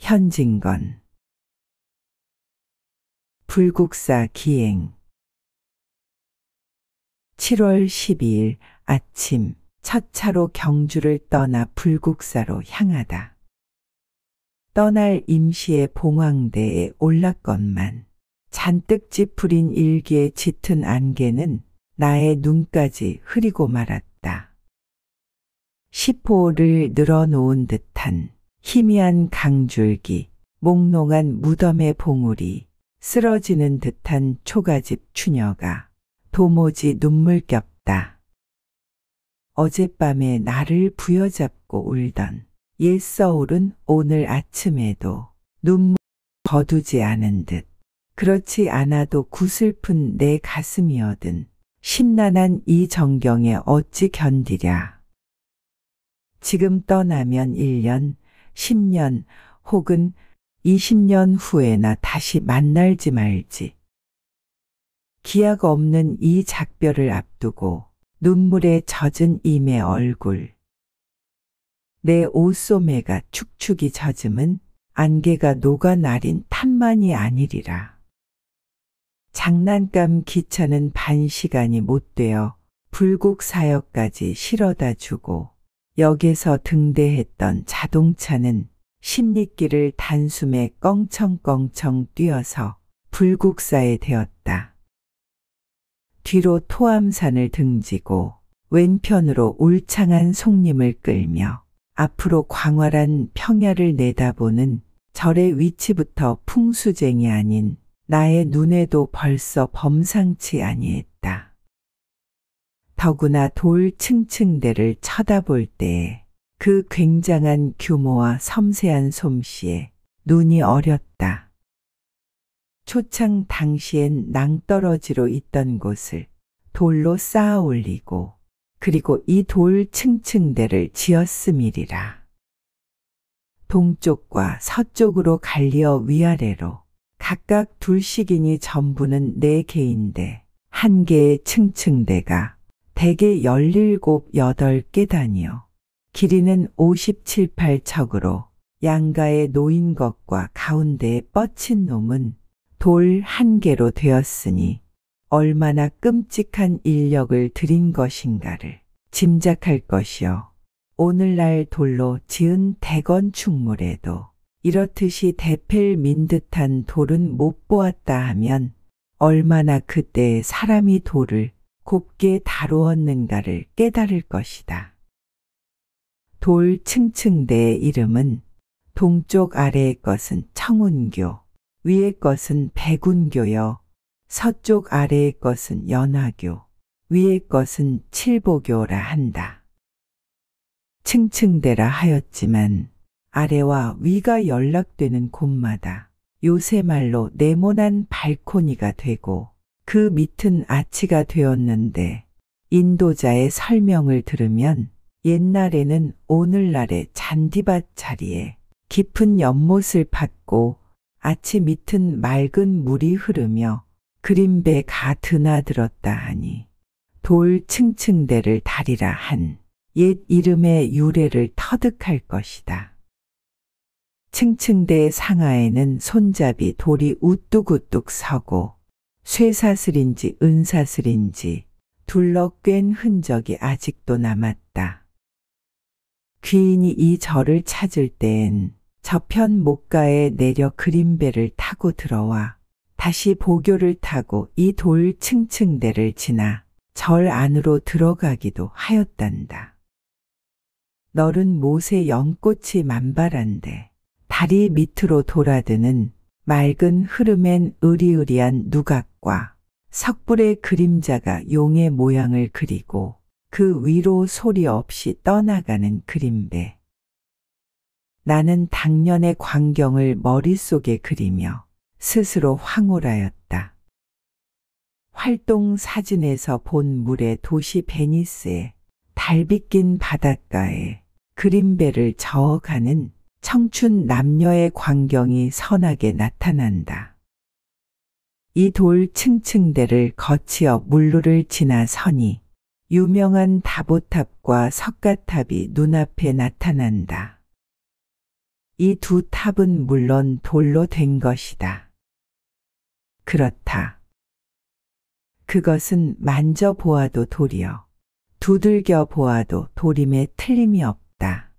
현진건. 불국사 기행. 7월 12일 아침 첫 차로 경주를 떠나 불국사로 향하다. 떠날 임시의 봉황대에 올랐건만 잔뜩 찌푸린 일기의 짙은 안개는 나의 눈까지 흐리고 말았다. 시포를 늘어놓은 듯한 희미한 강줄기, 몽롱한 무덤의 봉우리, 쓰러지는 듯한 초가집 추녀가 도무지 눈물겹다. 어젯밤에 나를 부여잡고 울던 옛 서울은 오늘 아침에도 눈물 거두지 않은 듯 그렇지 않아도 구슬픈 내 가슴이 얻은 심란한 이 정경에 어찌 견디랴. 지금 떠나면 1년, 10년 혹은 20년 후에나 다시 만날지 말지. 기약 없는 이 작별을 앞두고 눈물에 젖은 이내 얼굴. 내 옷소매가 축축이 젖음은 안개가 녹아나린 탓만이 아니리라. 장난감 기차는 반시간이 못되어 불국사역까지 실어다 주고 역에서 등대했던 자동차는 십리길을 단숨에 껑청껑청 뛰어서 불국사에 대었다. 뒤로 토암산을 등지고 왼편으로 울창한 송림을 끌며 앞으로 광활한 평야를 내다보는 절의 위치부터 풍수쟁이 아닌 나의 눈에도 벌써 범상치 아니했다. 더구나 돌 층층대를 쳐다볼 때에 그 굉장한 규모와 섬세한 솜씨에 눈이 어렸다. 초창 당시엔 낭떠러지로 있던 곳을 돌로 쌓아 올리고 그리고 이 돌 층층대를 지었음이리라. 동쪽과 서쪽으로 갈리어 위아래로 각각 둘씩이니 전부는 4개인데 한 개의 층층대가 대개 17, 8개 단위요. 길이는 57, 8척으로 양가에 놓인 것과 가운데에 뻗친 놈은 돌 한 개로 되었으니 얼마나 끔찍한 인력을 들인 것인가를 짐작할 것이요. 오늘날 돌로 지은 대건축물에도 이렇듯이 대필민 듯한 돌은 못 보았다 하면 얼마나 그때 사람이 돌을 곱게 다루었는가를 깨달을 것이다. 돌 층층대의 이름은 동쪽 아래의 것은 청운교, 위의 것은 백운교여 서쪽 아래의 것은 연화교, 위의 것은 칠보교라 한다. 층층대라 하였지만 아래와 위가 연락되는 곳마다 요새 말로 네모난 발코니가 되고 그 밑은 아치가 되었는데 인도자의 설명을 들으면 옛날에는 오늘날의 잔디밭 자리에 깊은 연못을 팠고 아치 밑은 맑은 물이 흐르며 그림배가 드나들었다 하니 돌 층층대를 다리라 한 옛 이름의 유래를 터득할 것이다. 층층대 상하에는 손잡이 돌이 우뚝우뚝 서고 쇠사슬인지 은사슬인지 둘러 꿰인 흔적이 아직도 남았다. 귀인이 이 절을 찾을 때엔 저편 목가에 내려 그림배를 타고 들어와 다시 보교를 타고 이 돌 층층대를 지나 절 안으로 들어가기도 하였단다. 너른 못에 연꽃이 만발한데 다리 밑으로 돌아드는 맑은 흐름엔 으리으리한 누각과 석불의 그림자가 용의 모양을 그리고 그 위로 소리 없이 떠나가는 그림배. 나는 당년의 광경을 머릿속에 그리며 스스로 황홀하였다. 활동 사진에서 본 물의 도시 베니스의 달빛 낀 바닷가에 그림배를 저어가는 청춘 남녀의 광경이 선하게 나타난다. 이 돌 층층대를 거치어 물루를 지나서니 유명한 다보탑과 석가탑이 눈앞에 나타난다. 이 두 탑은 물론 돌로 된 것이다. 그렇다. 그것은 만져보아도 돌이여 두들겨 보아도 돌임에 틀림이 없다.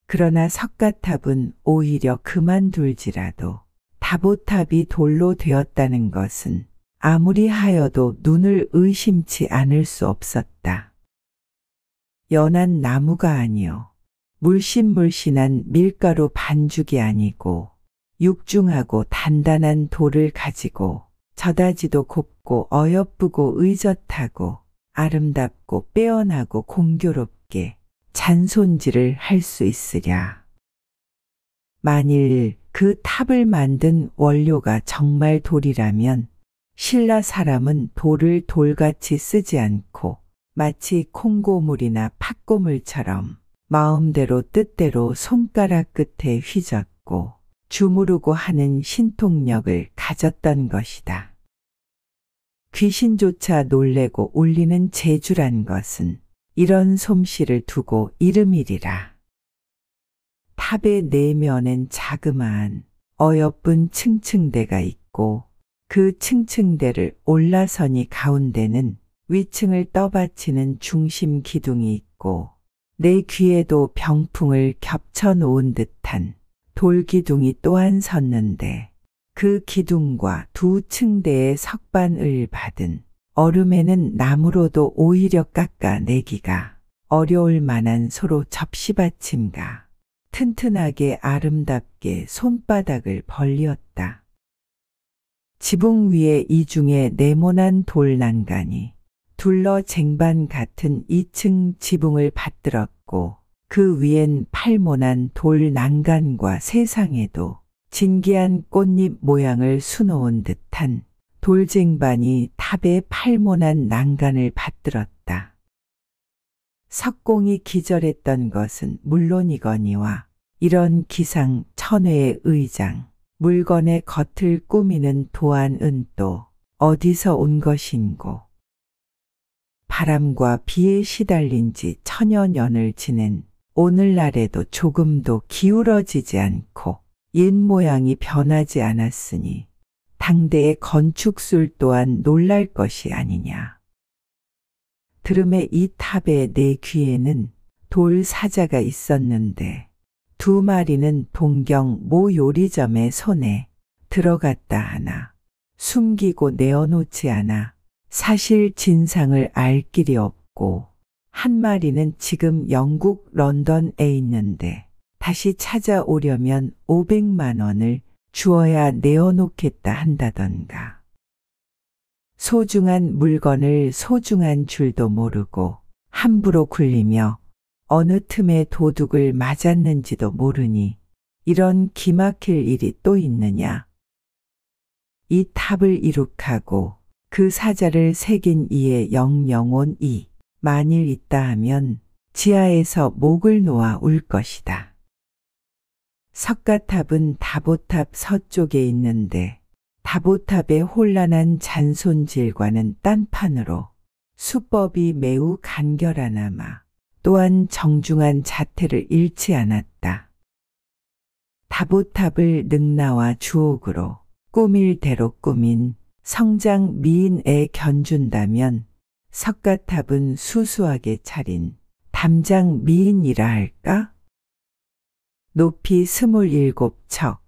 그러나 석가탑은 오히려 그만둘지라도 다보탑이 돌로 되었다는 것은 아무리 하여도 눈을 의심치 않을 수 없었다. 연한 나무가 아니요 물씬물씬한 밀가루 반죽이 아니고 육중하고 단단한 돌을 가지고 저다지도 곱고 어여쁘고 의젓하고 아름답고 빼어나고 공교롭게 잔손질을 할 수 있으랴. 만일 그 탑을 만든 원료가 정말 돌이라면 신라 사람은 돌을 돌같이 쓰지 않고 마치 콩고물이나 팥고물처럼 마음대로 뜻대로 손가락 끝에 휘젓고 주무르고 하는 신통력을 가졌던 것이다. 귀신조차 놀래고 울리는 재주란 것은 이런 솜씨를 두고 이름이리라. 탑의 내면엔 자그마한 어여쁜 층층대가 있고 그 층층대를 올라서니 가운데는 위층을 떠받치는 중심 기둥이 있고 내 귀에도 병풍을 겹쳐 놓은 듯한 돌기둥이 또한 섰는데 그 기둥과 두 층대의 석반을 받은 얼음에는 나무로도 오히려 깎아내기가 어려울 만한 소로 접시받침과 튼튼하게 아름답게 손바닥을 벌리었다. 지붕 위에 이중에 네모난 돌 난간이 둘러 쟁반 같은 2층 지붕을 받들었고 그 위엔 팔모난 돌 난간과 세상에도 진기한 꽃잎 모양을 수놓은 듯한 돌쟁반이 탑의 팔모난 난간을 받들었다. 석공이 기절했던 것은 물론이거니와 이런 기상 천외의 의장, 물건의 겉을 꾸미는 도안은 또 어디서 온 것인고. 바람과 비에 시달린 지 천여 년을 지낸 오늘날에도 조금도 기울어지지 않고 옛 모양이 변하지 않았으니 당대의 건축술 또한 놀랄 것이 아니냐. 들음에 이 탑의 내 귀에는 돌 사자가 있었는데 두 마리는 동경 모 요리점의 손에 들어갔다 하나 숨기고 내어놓지 않아 사실 진상을 알 길이 없고 한 마리는 지금 영국 런던에 있는데 다시 찾아오려면 500만 원을 주어야 내어놓겠다 한다던가. 소중한 물건을 소중한 줄도 모르고 함부로 굴리며 어느 틈에 도둑을 맞았는지도 모르니 이런 기막힐 일이 또 있느냐. 이 탑을 이룩하고 그 사자를 새긴 이의 영영혼이 만일 있다 하면 지하에서 목을 놓아 울 것이다. 석가탑은 다보탑 서쪽에 있는데 다보탑의 혼란한 잔손질과는 딴판으로 수법이 매우 간결하나마 또한 정중한 자태를 잃지 않았다. 다보탑을 능나와 주옥으로 꾸밀 대로 꾸민 성장 미인에 견준다면 석가탑은 수수하게 차린 담장 미인이라 할까? 높이 27척,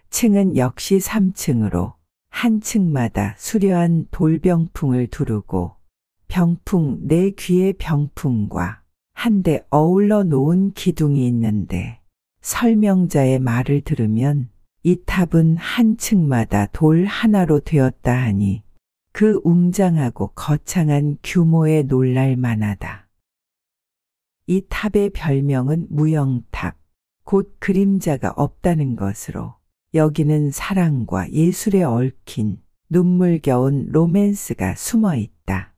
층은 역시 3층으로 한 층마다 수려한 돌병풍을 두르고 병풍 내 귀의 병풍과 한데 어울러 놓은 기둥이 있는데 설명자의 말을 들으면 이 탑은 한 층마다 돌 하나로 되었다 하니 그 웅장하고 거창한 규모에 놀랄 만하다. 이 탑의 별명은 무영탑, 곧 그림자가 없다는 것으로 여기는 사랑과 예술에 얽힌 눈물겨운 로맨스가 숨어 있다.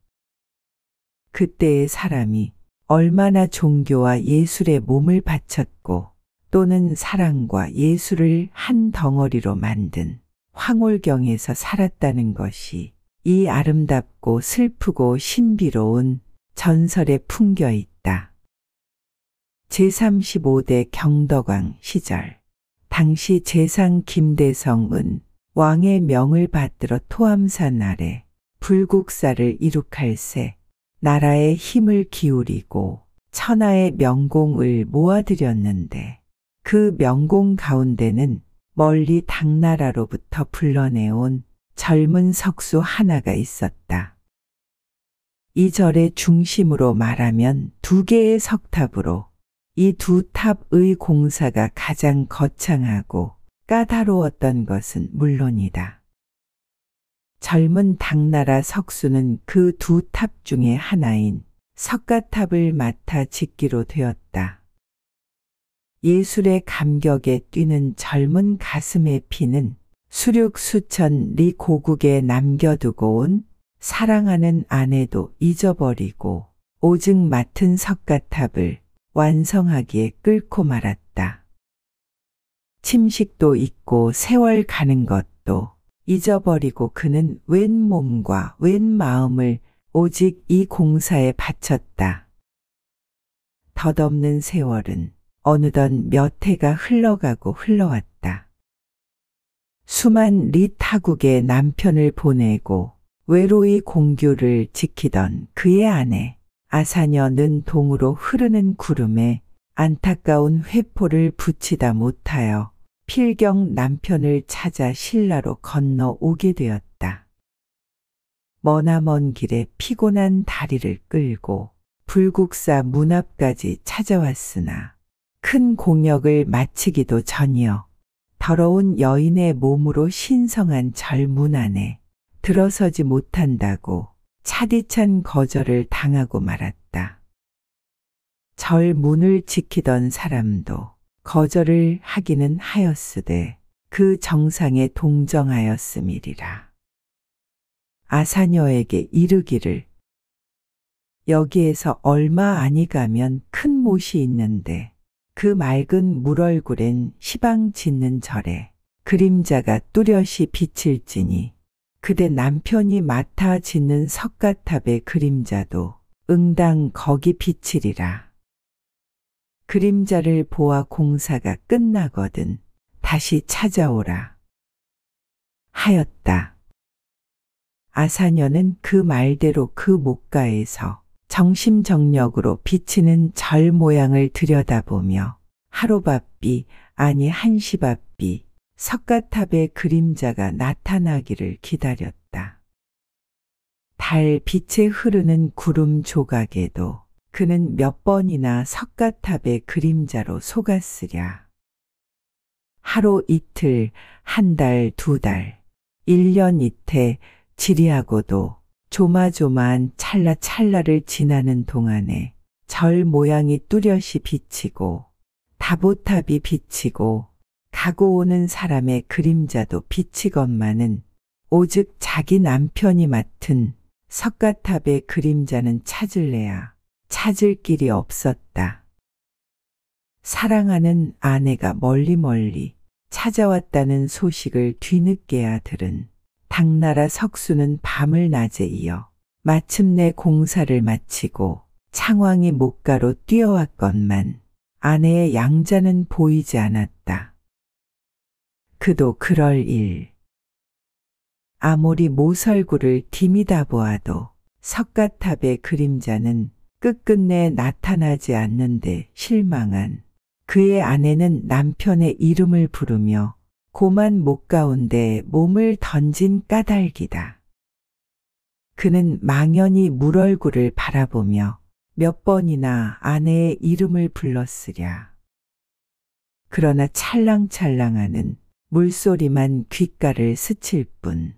그때의 사람이 얼마나 종교와 예술에 몸을 바쳤고 또는 사랑과 예술을 한 덩어리로 만든 황홀경에서 살았다는 것이 이 아름답고 슬프고 신비로운 전설에 풍겨 있다. 제35대 경덕왕 시절 당시 재상 김대성은 왕의 명을 받들어 토암산 아래 불국사를 이룩할세 나라의 힘을 기울이고 천하의 명공을 모아들였는데 그 명공 가운데는 멀리 당나라로부터 불러내온 젊은 석수 하나가 있었다. 이 절의 중심으로 말하면 두 개의 석탑으로 이 두 탑의 공사가 가장 거창하고 까다로웠던 것은 물론이다. 젊은 당나라 석수는 그 두 탑 중에 하나인 석가탑을 맡아 짓기로 되었다. 예술의 감격에 뛰는 젊은 가슴의 피는 수륙 수천 리 고국에 남겨두고 온 사랑하는 아내도 잊어버리고 오직 맡은 석가탑을 완성하기에 끓고 말았다. 침식도 잊고 세월 가는 것도 잊어버리고 그는 웬 몸과 웬 마음을 오직 이 공사에 바쳤다. 덧없는 세월은 어느덧 몇 해가 흘러가고 흘러왔다. 수만 리 타국에 남편을 보내고 외로이 공규를 지키던 그의 아내 아사녀는 동으로 흐르는 구름에 안타까운 회포를 붙이다 못하여 필경 남편을 찾아 신라로 건너오게 되었다. 머나먼 길에 피곤한 다리를 끌고 불국사 문 앞까지 찾아왔으나 큰 공역을 마치기도 전이어 더러운 여인의 몸으로 신성한 절 문 안에 들어서지 못한다고 차디찬 거절을 당하고 말았다. 절 문을 지키던 사람도 거절을 하기는 하였으되 그 정상에 동정하였음이리라. 아사녀에게 이르기를 여기에서 얼마 아니 가면 큰 못이 있는데 그 맑은 물얼굴엔 시방 짓는 절에 그림자가 뚜렷이 비칠지니 그대 남편이 맡아 짓는 석가탑의 그림자도 응당 거기 비치리라. 그림자를 보아 공사가 끝나거든 다시 찾아오라 하였다. 아사녀는 그 말대로 그 목가에서 정심정력으로 비치는 절 모양을 들여다보며 하루바삐 아니 한시바삐 석가탑의 그림자가 나타나기를 기다렸다. 달 빛에 흐르는 구름 조각에도 그는 몇 번이나 석가탑의 그림자로 속았으랴. 하루 이틀, 한 달, 두 달, 1년 이태 지리하고도 조마조마한 찰나찰나를 지나는 동안에 절 모양이 뚜렷이 비치고 다보탑이 비치고 가고 오는 사람의 그림자도 비치건만은 오직 자기 남편이 맡은 석가탑의 그림자는 찾을래야 찾을 길이 없었다. 사랑하는 아내가 멀리 찾아왔다는 소식을 뒤늦게야 들은 당나라 석수는 밤을 낮에 이어 마침내 공사를 마치고 창왕이 목가로 뛰어왔건만 아내의 양자는 보이지 않았다. 그도 그럴 일. 아무리 모설구를 디미다 보아도 석가탑의 그림자는 끝끝내 나타나지 않는데 실망한 그의 아내는 남편의 이름을 부르며 고만 목 가운데 몸을 던진 까닭이다. 그는 망연히 물얼굴을 바라보며 몇 번이나 아내의 이름을 불렀으랴. 그러나 찰랑찰랑하는 물소리만 귓가를 스칠 뿐.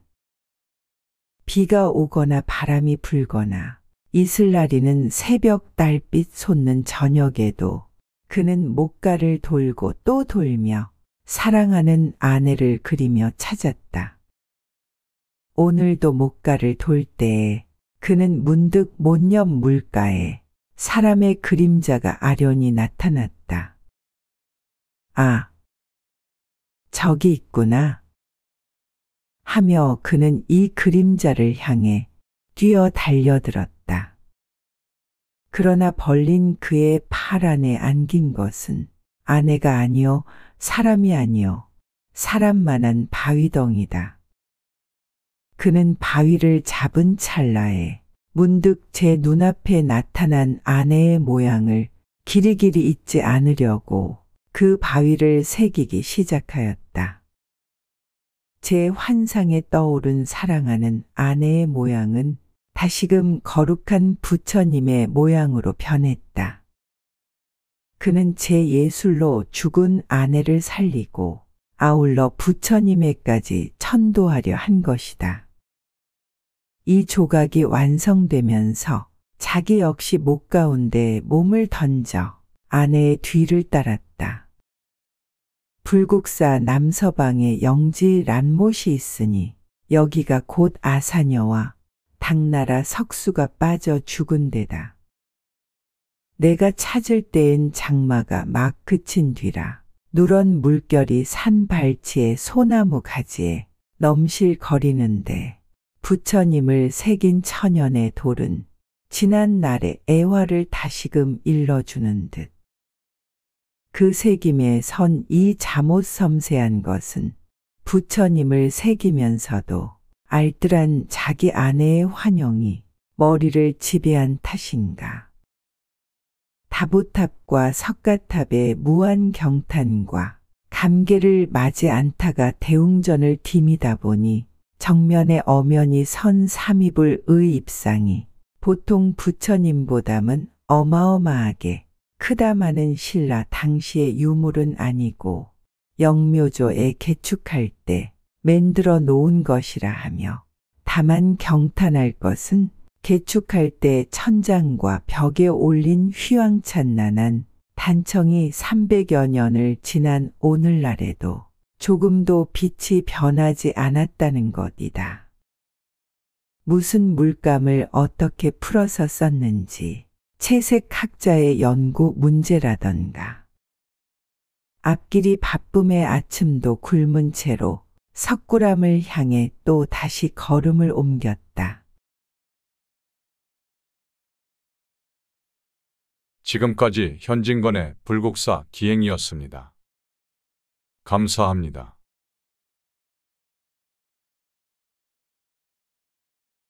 비가 오거나 바람이 불거나 이슬날이는 새벽 달빛 솟는 저녁에도 그는 목가를 돌고 또 돌며 사랑하는 아내를 그리며 찾았다. 오늘도 목가를 돌 때에 그는 문득 못 옆 물가에 사람의 그림자가 아련히 나타났다. 아, 저기 있구나. 하며 그는 이 그림자를 향해 뛰어 달려들었다. 그러나 벌린 그의 팔 안에 안긴 것은 아내가 아니요 사람이 아니요 사람만한 바위덩이다. 그는 바위를 잡은 찰나에 문득 제 눈앞에 나타난 아내의 모양을 길이길이 잊지 않으려고 그 바위를 새기기 시작하였다. 제 환상에 떠오른 사랑하는 아내의 모양은 다시금 거룩한 부처님의 모양으로 변했다. 그는 제 예술로 죽은 아내를 살리고 아울러 부처님에까지 천도하려 한 것이다. 이 조각이 완성되면서 자기 역시 목 가운데 몸을 던져 아내의 뒤를 따랐다. 불국사 남서방에 영지 란못이 있으니 여기가 곧 아사녀와 당나라 석수가 빠져 죽은 데다. 내가 찾을 때엔 장마가 막 그친 뒤라 누런 물결이 산 발치의 소나무 가지에 넘실거리는데 부처님을 새긴 천연의 돌은 지난 날의 애화를 다시금 일러주는 듯. 그 새김에 선 이 잠옷 섬세한 것은 부처님을 새기면서도 알뜰한 자기 아내의 환영이 머리를 지배한 탓인가. 다보탑과 석가탑의 무한 경탄과 감개를 맞이 않다가 대웅전을 디미다 보니 정면에 엄연히 선 삼위불의 입상이 보통 부처님보다는 어마어마하게 크다마는 신라 당시의 유물은 아니고 영묘조에 개축할 때 만들어 놓은 것이라 하며 다만 경탄할 것은 개축할 때 천장과 벽에 올린 휘황찬란한 단청이 300여 년을 지난 오늘날에도 조금도 빛이 변하지 않았다는 것이다. 무슨 물감을 어떻게 풀어서 썼는지 채색학자의 연구 문제라던가. 앞길이 바쁨의 아침도 굶은 채로 석굴암을 향해 또 다시 걸음을 옮겼다. 지금까지 현진건의 불국사 기행이었습니다. 감사합니다.